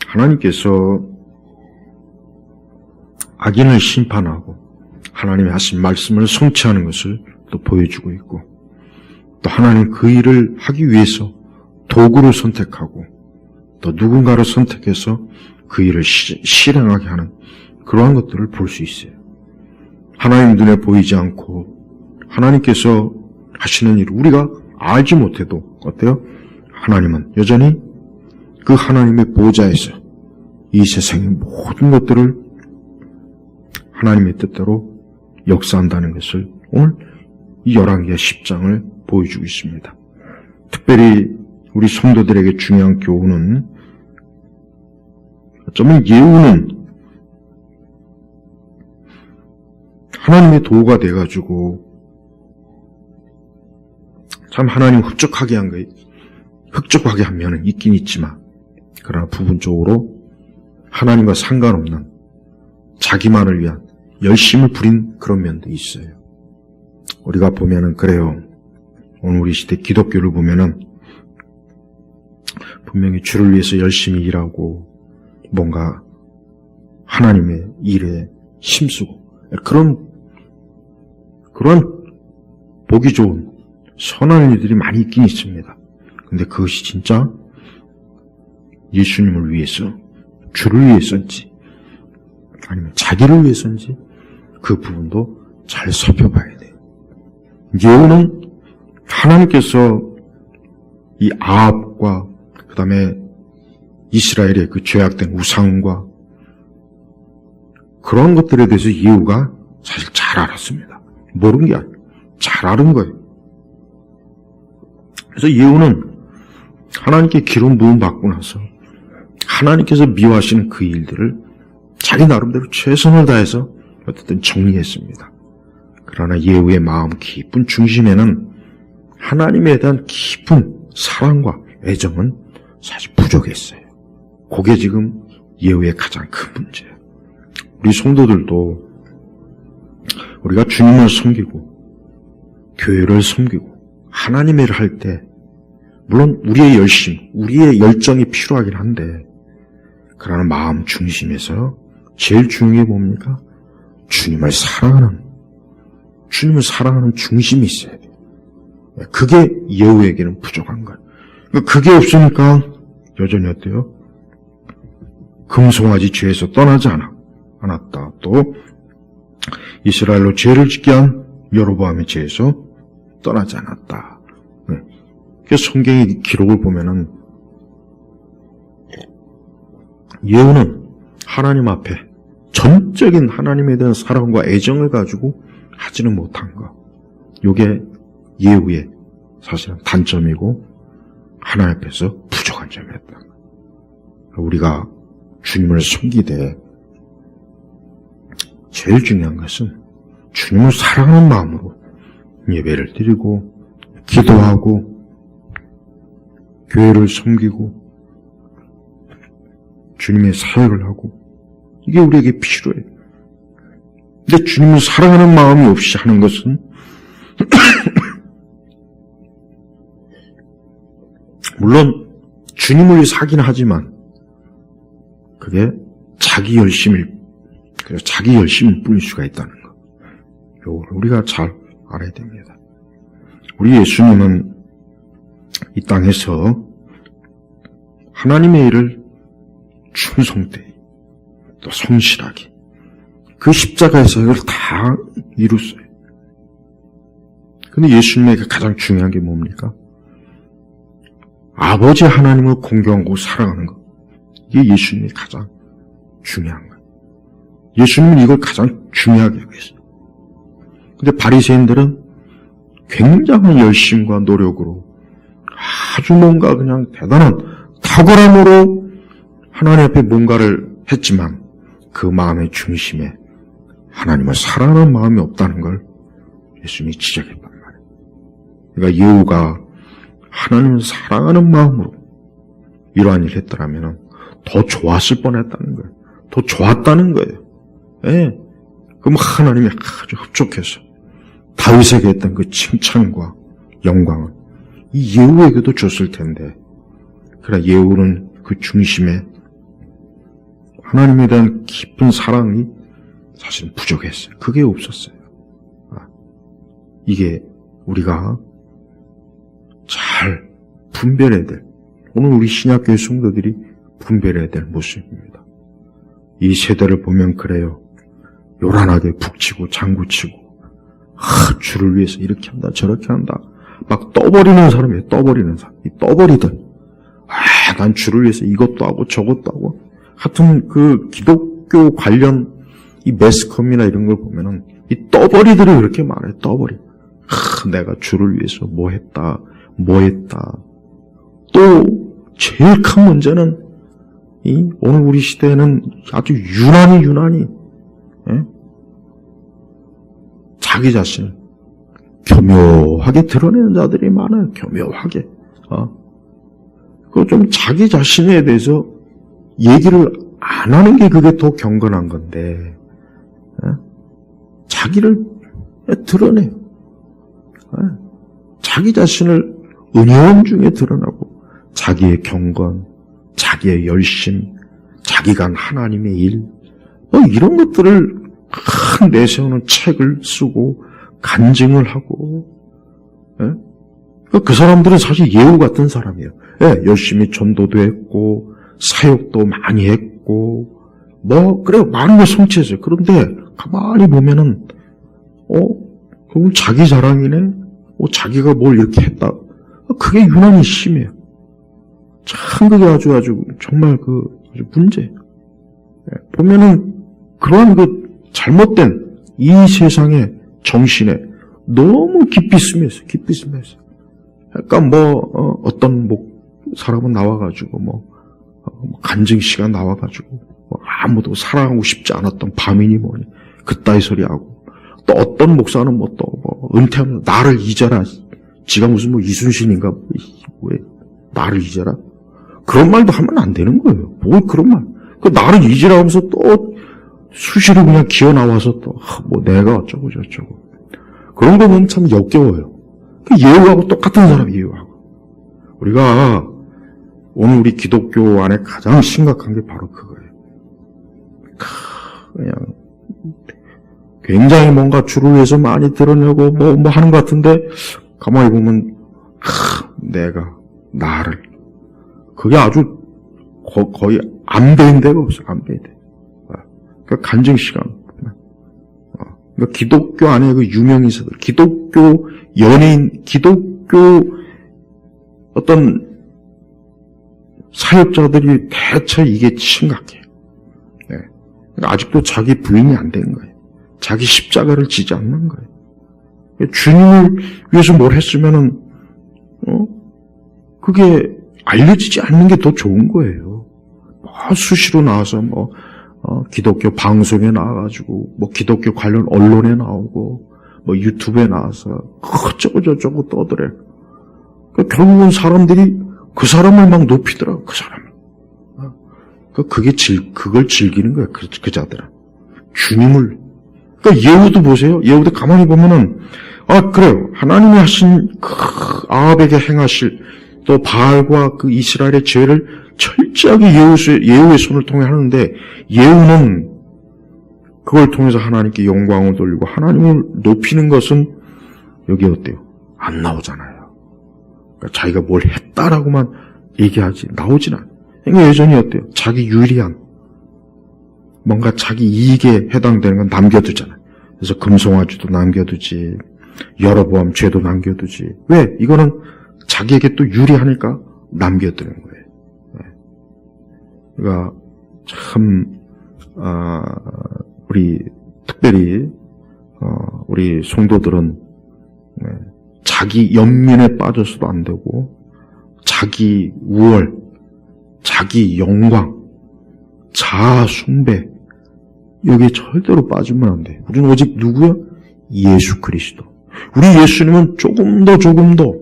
하나님께서 악인을 심판하고 하나님이 하신 말씀을 성취하는 것을 또 보여주고 있고, 또 하나님 그 일을 하기 위해서 도구를 선택하고 또 누군가를 선택해서 그 일을 실행하게 하는 그러한 것들을 볼 수 있어요. 하나님 눈에 보이지 않고 하나님께서 하시는 일을 우리가 알지 못해도 어때요? 하나님은 여전히 그 하나님의 보좌에서 이 세상의 모든 것들을 하나님의 뜻대로 역사한다는 것을 오늘 이 열왕기하 10장을 보여주고 있습니다. 특별히 우리 성도들에게 중요한 교훈은, 어쩌면 예후는 하나님의 도구가 돼가지고 참 하나님 흡족하게 한 면은 있긴 있지만, 그러나 부분적으로 하나님과 상관없는 자기만을 위한 열심을 부린 그런 면도 있어요. 우리가 보면은 그래요. 오늘 우리 시대 기독교를 보면은 분명히 주를 위해서 열심히 일하고 뭔가 하나님의 일에 힘쓰고 그런 보기 좋은 선한 일들이 많이 있긴 있습니다. 근데 그것이 진짜 예수님을 위해서, 주를 위해서인지 아니면 자기를 위해서인지 그 부분도 잘 살펴봐야 돼요. 예후는 하나님께서 이 아합과 그 다음에 이스라엘의 그 죄악된 우상과 그런 것들에 대해서 예후가 사실 잘 알았습니다. 모르는 게 아니에요. 잘 아는 거예요. 그래서 예후는 하나님께 기름 부음 받고 나서 하나님께서 미워하시는 그 일들을 자기 나름대로 최선을 다해서 어쨌든 정리했습니다. 그러나 예후의 마음 깊은 중심에는 하나님에 대한 깊은 사랑과 애정은 사실 부족했어요. 그게 지금 예후의 가장 큰 문제예요. 우리 성도들도 우리가 주님을 섬기고 교회를 섬기고 하나님의 일을 할 때 물론 우리의 열심, 우리의 열정이 필요하긴 한데, 그러나 마음 중심에서 제일 중요한 게 뭡니까? 주님을 사랑하는 중심이 있어야 돼요. 그게 예후에게는 부족한 거예요. 그게 없으니까 여전히 어때요? 금송아지 죄에서 떠나지 않았다. 또 이스라엘로 죄를 짓게 한 여로보암의 죄에서 떠나지 않았다. 그래서 성경의 기록을 보면은 예후는 하나님 앞에 전적인 하나님에 대한 사랑과 애정을 가지고 하지는 못한 것. 이게 예후의 사실은 단점이고 하나님 앞에서 부족한 점이었다. 우리가 주님을 섬기되 제일 중요한 것은 주님을 사랑하는 마음으로 예배를 드리고 기도하고 교회를 섬기고 주님의 사역을 하고, 이게 우리에게 필요해요. 근데 주님을 사랑하는 마음이 없이 하는 것은 물론 주님을 위해서 하긴 하지만 그게 자기 열심일 뿐일 수가 있다는 거. 이걸 우리가 잘 알아야 됩니다. 우리 예수님은 이 땅에서 하나님의 일을 충성되이 또 성실하게 그 십자가에서 이걸 다 이뤘어요. 근데 예수님에게 가장 중요한 게 뭡니까? 아버지 하나님을 공경하고 사랑하는 것. 이게 예수님이 가장 중요한 거예요. 예수님은 이걸 가장 중요하게 하고 있어요. 근데 바리새인들은 굉장한 열심과 노력으로 아주 뭔가 그냥 대단한 탁월함으로 하나님 앞에 뭔가를 했지만 그 마음의 중심에 하나님을 사랑하는 마음이 없다는 걸 예수님이 지적했단 말이에요. 그러니까 예후가 하나님을 사랑하는 마음으로 이러한 일을 했더라면 더 좋았을 뻔했다는 거예요. 더 좋았다는 거예요. 예. 그럼 하나님이 아주 흡족해서 다윗에게 했던 그 칭찬과 영광을 이 예후에게도 줬을 텐데, 그러나 예후는 그 중심에 하나님에 대한 깊은 사랑이 사실 부족했어요. 그게 없었어요. 이게 우리가 잘 분별해야 될, 오늘 우리 신약교회 성도들이 분별해야 될 모습입니다. 이 세대를 보면 그래요. 요란하게 북치고 장구치고 주를 위해서 이렇게 한다 저렇게 한다 막 떠버리는 사람이에요. 떠버리는 사람. 이 떠버리들. 난 주를 위해서 이것도 하고 저것도 하고. 하여튼 그 기독교 관련 이 매스컴이나 이런 걸 보면은 이 떠버리들이 그렇게 많아요. 떠버리. 내가 주를 위해서 뭐 했다. 또 제일 큰 문제는 오늘 우리 시대에는 아주 유난히 예? 자기 자신을 교묘하게 드러내는 자들이 많아요. 교묘하게. 그 좀 자기 자신에 대해서 얘기를 안 하는 게 그게 더 경건한 건데, 자기를 드러내요. 자기 자신을 은연중에 드러나고, 자기의 경건, 자기의 열심, 자기가 한 하나님의 일, 이런 것들을 내세우는 책을 쓰고 간증을 하고, 그 사람들은 사실 예후 같은 사람이에요. 열심히 전도도 했고 사역도 많이 했고 그래요. 많은 걸 성취했어요. 그런데 가만히 보면은 그건 자기 자랑이네. 자기가 뭘 이렇게 했다. 그게 유난히 심해요. 참 그게 아주 정말 아주 문제예요. 보면은 그러한 잘못된 이 세상의 정신에 너무 깊이 스며있어요. 그러니까 어떤 사람은 나와가지고 간증 시간 나와가지고 아무도 사랑하고 싶지 않았던 밤이니 뭐니 그따위 소리하고, 또 어떤 목사는 은퇴하면 나를 잊어라. 지가 무슨 이순신인가 왜 나를 잊어라. 그런 말도 하면 안 되는 거예요. 뭘 그런 말. 나를 잊으라 하면서 또 수시로 그냥 기어 나와서 또 내가 어쩌고 저쩌고. 그런 거 보면 참 역겨워요. 예후하고 똑같은 사람이 예후하고. 우리가 오늘 우리 기독교 안에 가장 심각한 게 바로 그거예요. 그냥 굉장히 뭔가 주를 위해서 많이 드러내고 뭐 하는 것 같은데 가만히 보면 내가 나를, 그게 아주 거의 안 배인 데가 없어요. 안 배인 데. 그 간증 시간. 그러니까 기독교 안에 그 유명인사들, 기독교 연예인, 기독교 어떤 사역자들이 대체 이게 심각해요. 그러니까 아직도 자기 부인이 안 된 거예요. 자기 십자가를 지지 않는 거예요. 주님을 위해서 뭘 했으면은 그게 알려지지 않는 게 더 좋은 거예요. 수시로 나와서 기독교 방송에 나와가지고 기독교 관련 언론에 나오고 유튜브에 나와서 어쩌고 저쩌고 떠들어요. 결국은 사람들이 그 사람을 막 높이더라고. 그 사람을. 그걸 즐기는 거야. 그 자들은. 주님을. 그러니까 예후도 보세요. 예후도 가만히 보면은 그래요. 하나님이 하신 아합에게 행하실 또 바알과 그 이스라엘의 죄를 철저하게 예후의 손을 통해 하는데, 예후는 그걸 통해서 하나님께 영광을 돌리고 하나님을 높이는 것은 여기 어때요? 안 나오잖아요. 그러니까 자기가 뭘 했다라고만 얘기하지 나오진 않아요. 그러니까 여전히 어때요? 자기 유리한 뭔가 자기 이익에 해당되는 건 남겨두잖아요. 그래서 금송아지도 남겨두지, 여로보암 죄도 남겨두지. 왜? 이거는 자기에게 또 유리하니까 남겨두는 거예요. 그러니까 참 우리 특별히 우리 성도들은 자기 연민에 빠져서도 안 되고, 자기 우월, 자기 영광, 자아 숭배, 여기에 절대로 빠지면 안 돼. 우리는 오직 누구야? 예수 그리스도. 우리 예수님은 조금 더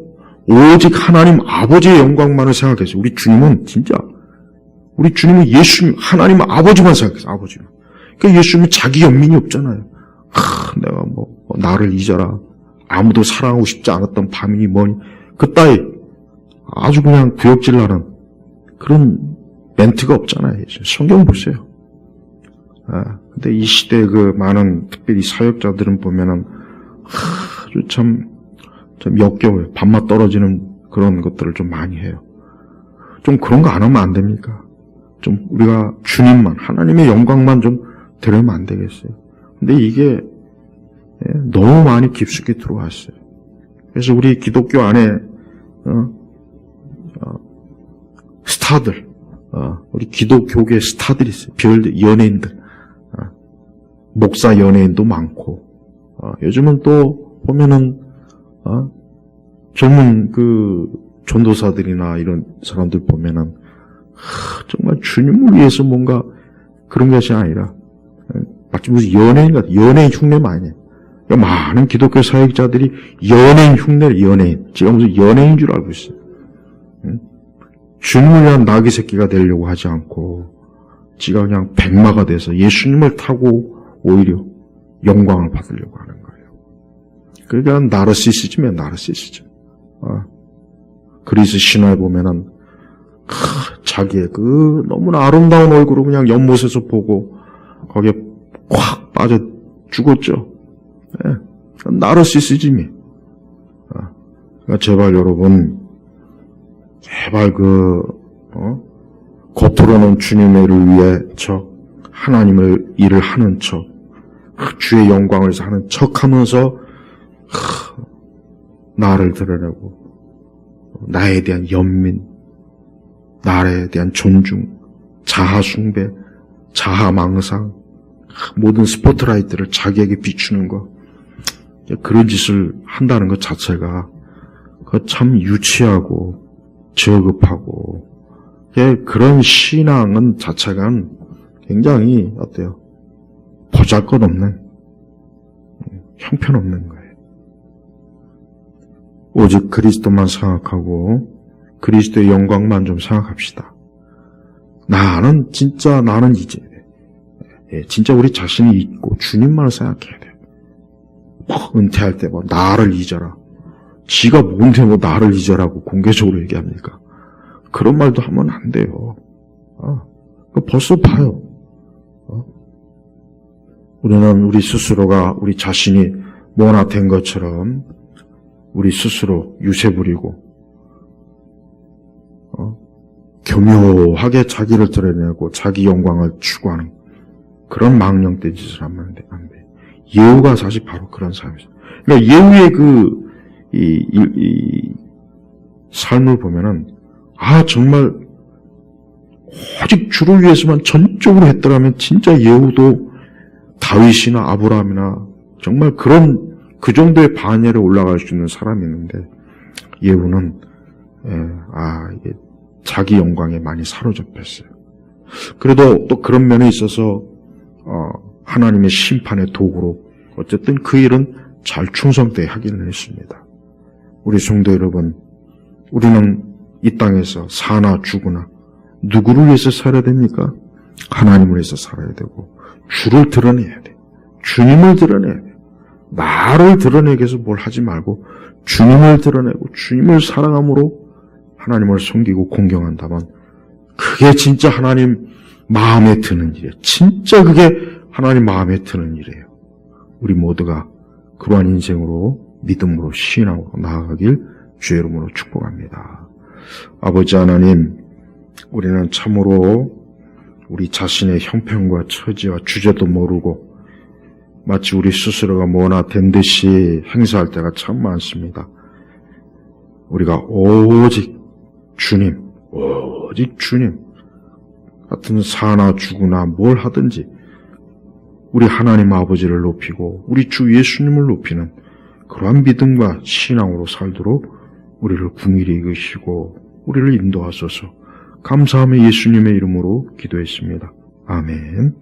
오직 하나님 아버지의 영광만을 생각했어요. 우리 주님은 예수님, 하나님 아버지만 생각했어요. 아버지만. 그러니까 예수님은 자기 연민이 없잖아요. 내가 나를 잊어라. 아무도 사랑하고 싶지 않았던 밤이니 뭐니. 그따위 아주 그냥 구역질나는 그런 멘트가 없잖아요. 성경 보세요. 근데 이 시대 그 많은 특별히 사역자들은 보면은 아주 참 역겨워요. 밥맛 떨어지는 그런 것들을 좀 많이 해요. 좀 그런 거 안 하면 안 됩니까? 좀 우리가 주님만, 하나님의 영광만 좀 드리면 안 되겠어요? 근데 이게 너무 많이 깊숙이 들어왔어요. 그래서 우리 기독교 안에 스타들, 우리 기독교계 스타들이 있어요. 연예인들, 목사 연예인도 많고, 요즘은 또 보면은 젊은 그 전도사들이나 이런 사람들 보면은 정말 주님을 위해서 뭔가 그런 것이 아니라 마치 무슨 연예인 같은 연예인 흉내만 아니에요. 그러니까 많은 기독교 사역자들이 연예인 흉내를 지가 무슨 연예인 줄 알고 있어요. 주님을 위한 나귀 새끼가 되려고 하지 않고 지가 그냥 백마가 돼서 예수님을 타고 오히려 영광을 받으려고 하는 거예요. 그러니까 나르시시즘이에요. 나르시시즘. 그리스 신화에 보면은 자기의 그 너무나 아름다운 얼굴을 그냥 연못에서 보고 거기에 콱 빠져 죽었죠. 나르시시즘이. 그러니까 제발 여러분, 제발 겉으로는 주님의 일을 위해 하나님을 일을 하는 척, 주의 영광을 위해서 하는 척 하면서 나를 드러내고 나에 대한 연민, 나에 대한 존중, 자아숭배, 자아망상, 모든 스포트라이트를 자기에게 비추는 것, 그런 짓을 한다는 것 자체가 참 유치하고 저급하고 그런 신앙은 자체가 굉장히 어때요? 보잘것없는, 형편없는 거예요. 오직 그리스도만 생각하고 그리스도의 영광만 좀 생각합시다. 나는 이제 진짜 우리 자신이 있고 주님만을 생각해야 돼요. 은퇴할 때 나를 잊어라. 지가 뭔데 나를 잊어라고 공개적으로 얘기합니까? 그런 말도 하면 안 돼요. 벌써 봐요. 우리는 우리 스스로가 우리 자신이 뭐나 된 것처럼 우리 스스로 유세 부리고 교묘하게 자기를 드러내고 자기 영광을 추구하는 그런 망령된 짓을 하면 안 돼. 예후가 사실 바로 그런 사람이죠. 그러니까 예후의 이 삶을 보면은 정말 오직 주를 위해서만 전적으로 했더라면 진짜 예후도 다윗이나 아브라함이나 정말 그 정도의 반열에 올라갈 수 있는 사람이 있는데 예후는 이게 자기 영광에 많이 사로잡혔어요. 그래도 또 그런 면에 있어서 하나님의 심판의 도구로 어쨌든 그 일은 잘 충성되게 하기는 했습니다. 우리 성도 여러분, 우리는 이 땅에서 사나 죽으나 누구를 위해서 살아야 됩니까? 하나님을 위해서 살아야 되고 주를 드러내야 돼. 주님을 드러내야 돼. 나를 드러내기 위해서 뭘 하지 말고 주님을 드러내고 주님을 사랑함으로 하나님을 섬기고 공경한다면 그게 진짜 하나님 마음에 드는 일이에요. 진짜 그게 하나님 마음에 드는 일이에요. 우리 모두가 그러한 인생으로 믿음으로 신앙으로 나아가길 주의 이름으로 축복합니다. 아버지 하나님, 우리는 참으로 우리 자신의 형편과 처지와 주제도 모르고 마치 우리 스스로가 뭐나 된 듯이 행사할 때가 참 많습니다. 우리가 오직 주님 같은 사나 죽으나 뭘 하든지 우리 하나님 아버지를 높이고 우리 주 예수님을 높이는 그러한 믿음과 신앙으로 살도록 우리를 긍휼히 이끄시고 우리를 인도하소서. 감사하며 예수님의 이름으로 기도했습니다. 아멘.